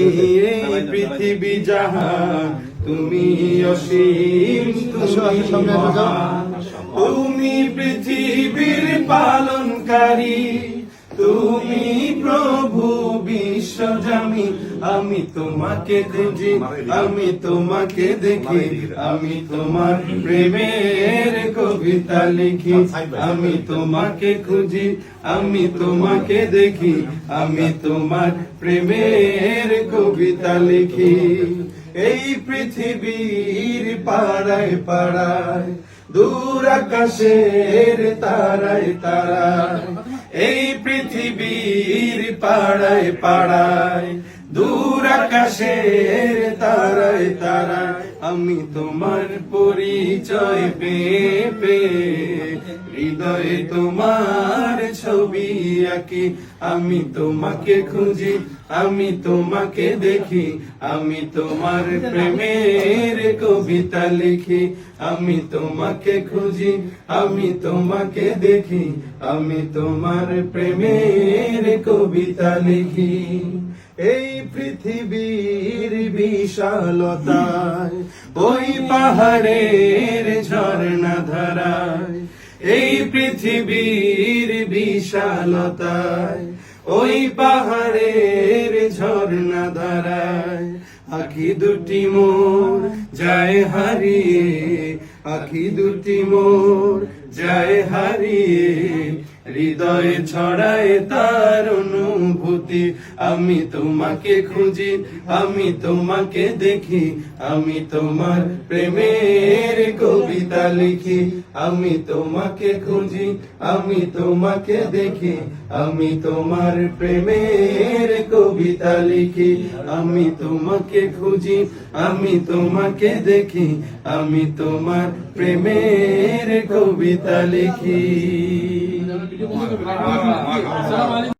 এই পৃথিবী জাহান তুমি অসীম, তুমি মহান। তুমি পৃথিবীর পালনকারী, তুমি প্রভু বিশ্বজামি। আমি তোমাকে খুঁজি, আমি তোমাকে দেখি, আমি তোমার প্রেমের কবিতা লিখি। আমি তোমাকে খুঁজি, আমি তোমাকে দেখি, আমি তোমার প্রেমের কবিতা লিখি। এই পৃথিবীর পাড়ায় পাড়ায়, দূর আকাশের তারায় তারায়, এই পৃথিবীর পাড়ায় পাড়ায়, দূর আকাশের তারায় তারায়, আমি তোমার পরিচয় পেয়ে পেয়ে হৃদয়ে তোমার ছবি আঁকি। আমি তোমাকে খুঁজি, আমি তোমাকে দেখি, আমি তোমার প্রেমের কবিতা লিখি। আমি তোমাকে খুঁজি, আমি তোমাকে দেখি, আমি তোমার প্রেমের কবিতা লিখি। এই পৃথিবীর বিশালতায়, ওই পাহাড়ের ঝর্ণা ধারায়, এই পৃথিবীর বিশালতায়, ওই পাহাড়ের ঝর্ণা ধারায়, আখি দুটি মোর যায় হারিয়ে, আখি দুটি মোর যায় হারিয়ে, হৃদয়ে ছড়ায় তার অনুভূতি। আমি তোমাকে খুঁজি, আমি তোমাকে দেখি, আমি তোমার প্রেমের কবিতা লিখি। আমি তোমাকে খুঁজি, আমি তোমাকে দেখি, আমি তোমার প্রেমের কবিতা লিখি। আমি তোমাকে খুঁজি, আমি তোমাকে দেখি, আমি তোমার প্রেমের কবিতা লিখি।